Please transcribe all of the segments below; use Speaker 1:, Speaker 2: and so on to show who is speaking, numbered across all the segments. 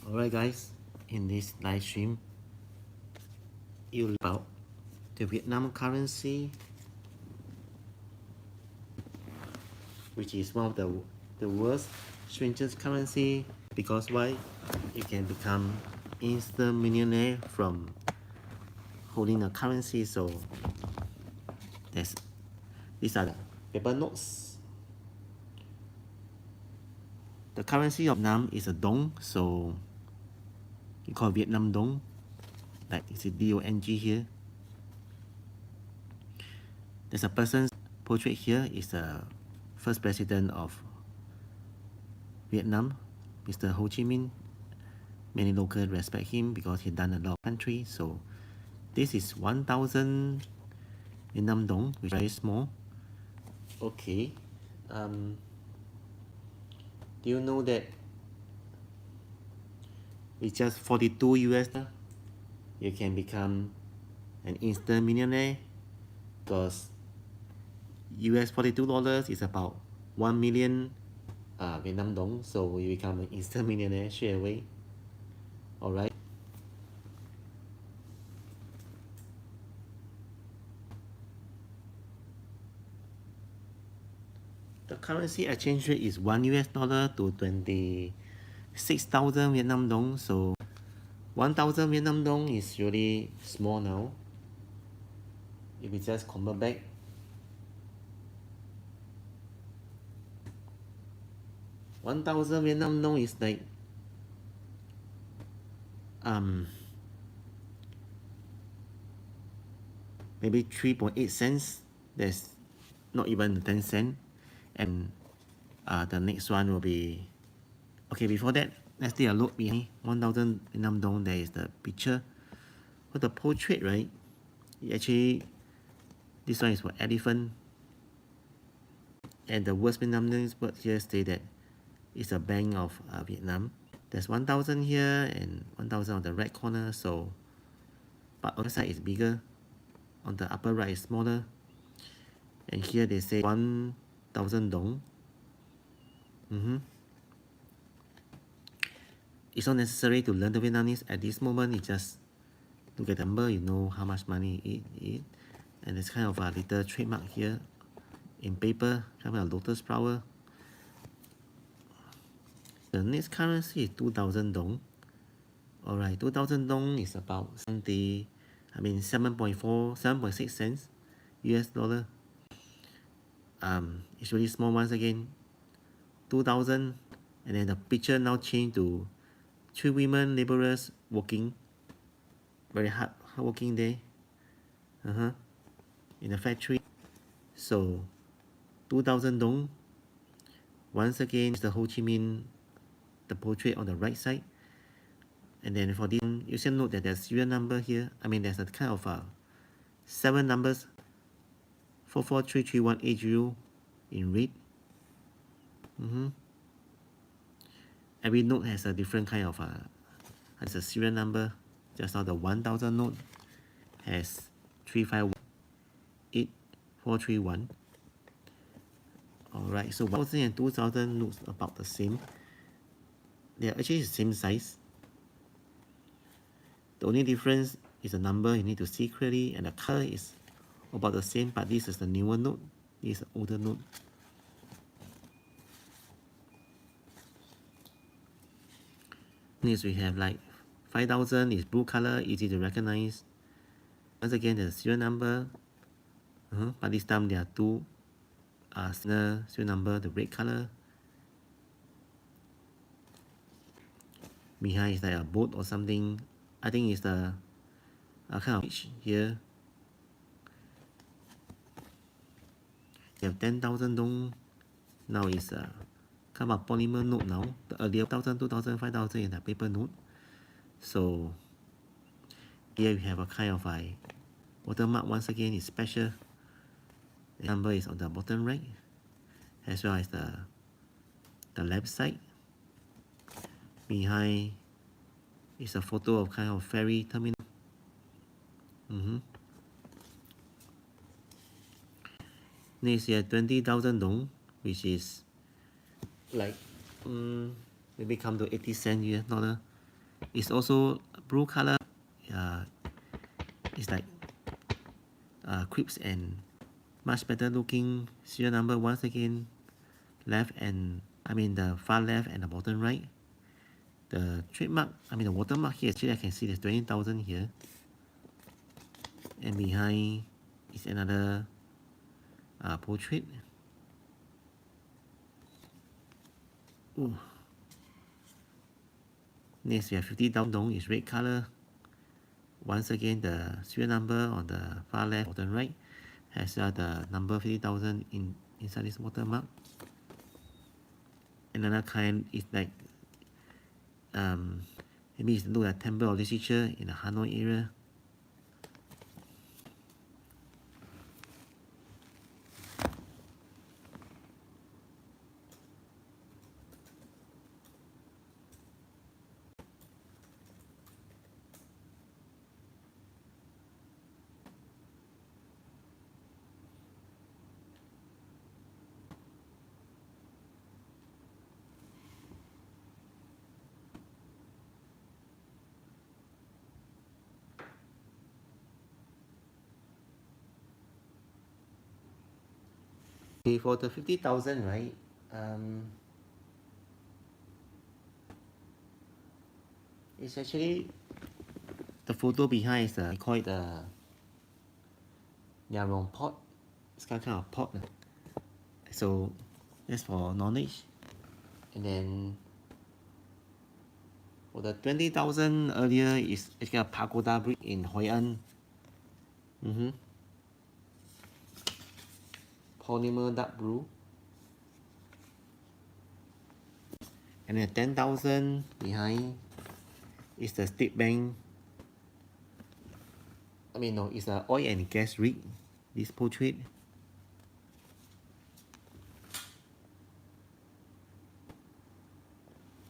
Speaker 1: Alright guys, in this live stream, you learn about the Vietnam currency, which is one of the world's strangest currency. Because why? You can become instant millionaire from holding a currency. So these are the paper notes. The currency of Nam is a dong, so you call Vietnam dong, like it's a DONG here. There's a person's portrait here, is the first president of Vietnam, Mr. Ho Chi Minh. Many locals respect him because he done a lot of country. So this is 1,000 Vietnam dong, which is very small. Okay. Do you know that with just 42 US, you can become an instant millionaire? Because US $42 is about 1 million Vietnam dong, so you become an instant millionaire straight away. Alright. The currency exchange rate is $1 to 26,000 Vietnam dong, so 1,000 Vietnam dong is really small now. If we just convert back, $1,000 Vietnam dong is like maybe 3.8 cents. There's not even 10 cents. And the next one will be, okay, before that, let's take a look behind 1,000 Vietnam dong. There is the picture for the portrait, right? Actually, this one is for elephant. And the words Vietnamese word here say that it's a bank of Vietnam. There's 1,000 here and 1,000 on the right corner. So, but on the side is bigger. On the upper right is smaller. And here they say 1,000 dong. It's not necessary to learn the Vietnamese at this moment. You just look at the number, you know how much money it is. And there's kind of a little trademark here in paper, kind of a lotus flower. The next currency is 2,000 dong. Alright, 2,000 dong is about 7.6 cents US dollar. It's really small once again. 2,000, and then the picture now changed to 3 women laborers working, very hard working day, in a factory. So 2,000 dong. Once again, the Ho Chi Minh, the portrait on the right side. And then for this, you should note that there's serial number here. There's a kind of 7 numbers, 443380 in red. Every note has a different kind of has a serial number. Just now the 1,000 note has 358431. Alright, so 1,000 and 2,000 looks about the same. They are actually the same size. The only difference is the number you need to see clearly, and the color is about the same, but this is the newer note, this is the older note. Next we have like 5,000 is blue color, easy to recognize. Once again, the serial number, but this time there are two serial number, the red color. Behind is like a boat or something. I think it's the kind of beach here. You have 10,000 dong. Now it's kind of a polymer note now. The earlier 1,000, 2,000, 5,000 is a paper note. So here we have a kind of a watermark. Once again, is special. The number is on the bottom right, as well as the left side. Behind is a photo of kind of ferry terminal. Next year, 20,000 dong, which is like maybe come to 80 cents US dollar. It's also blue color. It's like crisp and much better looking serial number once again. Left and the far left and the bottom right. The trademark, the watermark here, actually I can see there's 20,000 here. And behind is another portrait. Ooh. Next we have 50,000 dong, is red color. Once again, the serial number on the far left, bottom right has the number 50,000 inside this watermark. Another kind is like maybe it's look at Temple of Literature in the Hanoi area. Okay, for the 50,000, right? It's actually the photo behind is I call it a Yarong pot. It's kind of pot. So that's for knowledge. And then for the 20,000 earlier is actually a pagoda brick in Hoi An. Polymer dark blue. And then 10,000 behind is the State Bank. No, it's an oil and gas rig. This portrait.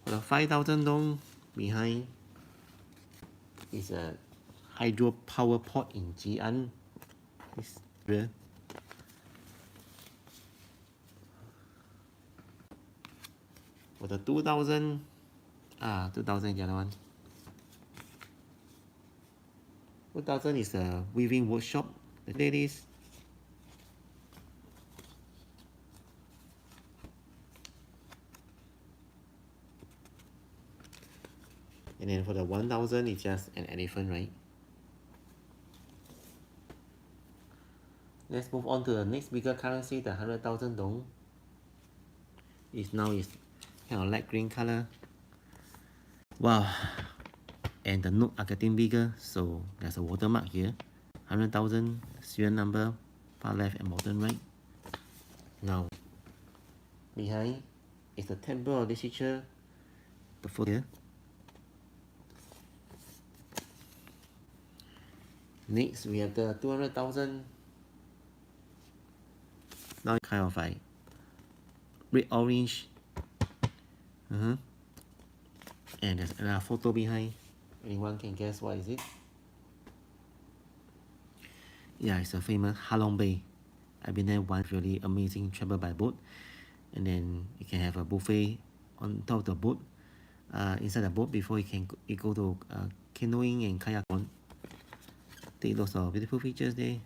Speaker 1: For the 5,000 dong behind is a hydropower port in Jian. This real. For the 2,000, 2,000 is the other one. 2,000 is a weaving workshop. The ladies. And then for the 1,000, it's just an elephant, right? Let's move on to the next bigger currency, the 100,000 dong. Is kind of light green color. Wow. And the note are getting bigger, so there's a watermark here. 100,000 serial number, far left and bottom right. Now, behind is the Temple of Literature, the photo here. Next, we have the 200,000. Now kind of like red orange. And there's another photo behind. Anyone can guess what is it? Yeah, it's a famous Halong Bay. I've been there once, really amazing travel by boat. And then you can have a buffet on top of the boat, inside the boat before you go to canoeing and kayak on. Take lots of beautiful pictures there.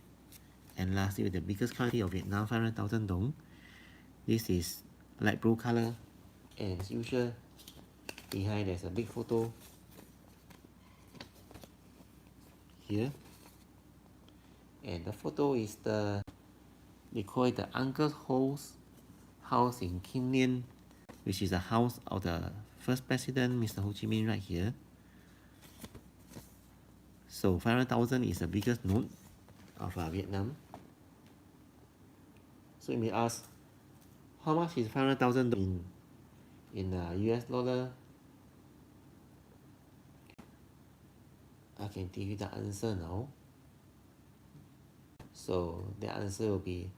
Speaker 1: And lastly, with the biggest currency of Vietnam, 500,000 dong. This is light blue color, and as usual, behind there's a big photo here. And the photo is they call it the Uncle Ho's house in Kim Lien, which is the house of the first president, Mr. Ho Chi Minh, right here. So 500,000 is the biggest note of Vietnam. So you may ask, how much is 500,000 in US dollar? I can give you the answer now. So the answer will be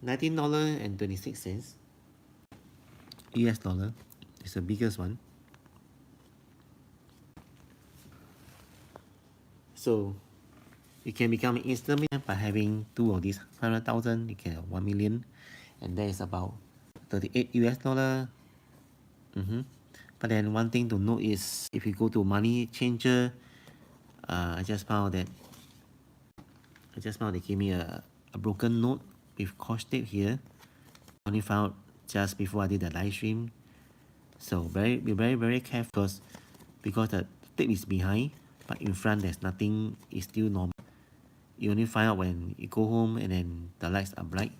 Speaker 1: $19.26 US dollar. It's the biggest one. So you can become an instant millionaire by having two of these 500,000. You can have 1 million, and that is about 38 US dollar. But then one thing to note is if you go to money changer, I just found they gave me a broken note with scotch tape here. Only found just before I did the live stream. So be very careful because the tape is behind, but in front there's nothing. It's still normal. You only find out when you go home and then the lights are bright.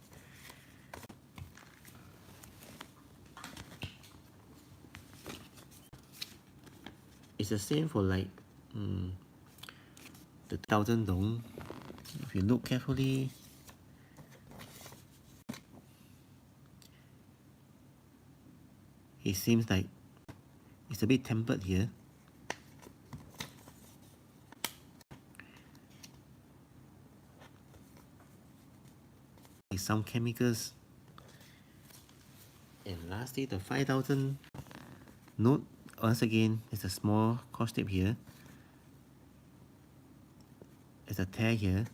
Speaker 1: It's the same for like the 1,000 dong. If you look carefully, it seems like it's a bit tempered here. It's some chemicals. And lastly, the 5,000 note. Once again, there's a small scotch tape here. There's a tear here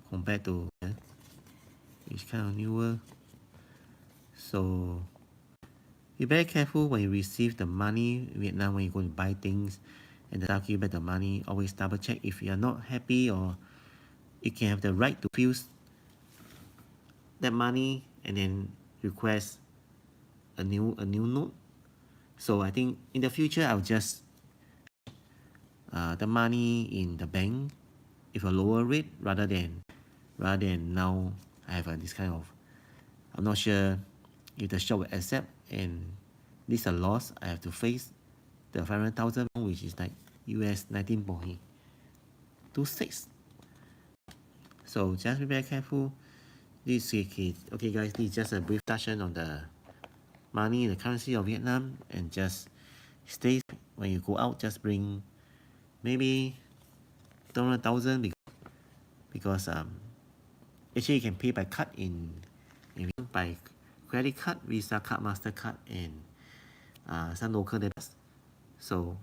Speaker 1: compared to here. It's kind of newer. So be very careful when you receive the money in Vietnam when you go to buy things and the staff give you back the money. Always double check if you are not happy, or you can have the right to refuse that money and then request a new note. So I think in the future I'll just the money in the bank with a lower rate rather than now I have this kind of, I'm not sure if the shop will accept, and this is a loss I have to face the 500,000, which is like US 19.26. So just be very careful. This is okay guys, this is just a brief discussion on the money, the currency of Vietnam, and just stay when you go out, just bring maybe 200,000 because actually you can pay by card in by credit card, Visa card, MasterCard, and some local debits. So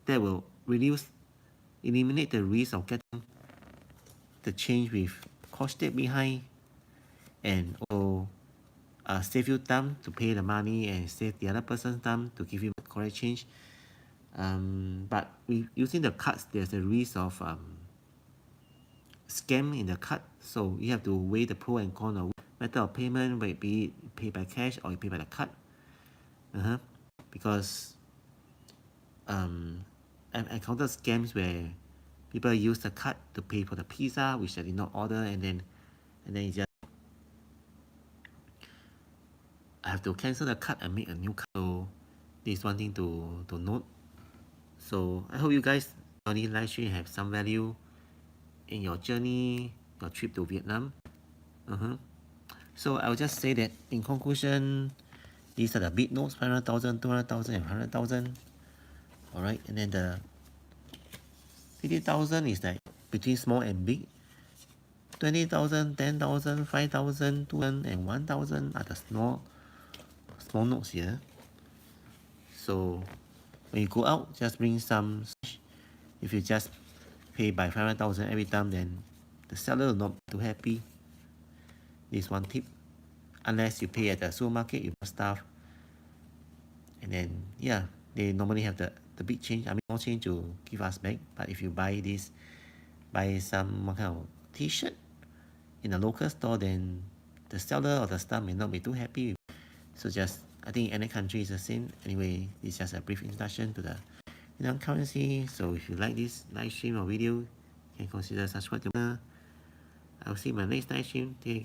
Speaker 1: that will eliminate the risk of getting the change with scotch tape behind, and also save you time to pay the money and save the other person's time to give you the correct change. But using the cards, there's a risk of scam in the card, so you have to weigh the pro and con of method of payment, whether it be pay by cash or you pay by the card. Because I've encountered scams where people use the card to pay for the pizza which I did not order, and then it just I have to cancel the card and make a new card. So this is one thing to note. So I hope you guys on this live stream have some value in your journey, your trip to Vietnam. So I'll just say that in conclusion, these are the big notes: 500,000, 200,000, and 100,000. Alright, and then the 50,000 is like between small and big. 20,000, 10,000, 5,000, 2,000, and 1,000 are the small notes here. So when you go out, just bring some. If you just pay by 500,000 every time, then the seller will not be too happy. This is one tip. Unless you pay at the supermarket, you buy stuff, and then yeah, they normally have the big change. I mean, small change to give us back. But if you buy some kind of T-shirt in a local store, then the seller or the staff may not be too happy. So just, I think any country is the same. Anyway, it's just a brief introduction to the Vietnam currency. So if you like this live stream or video, you can consider subscribe to me. I'll see you in my next live stream. Take care, guys.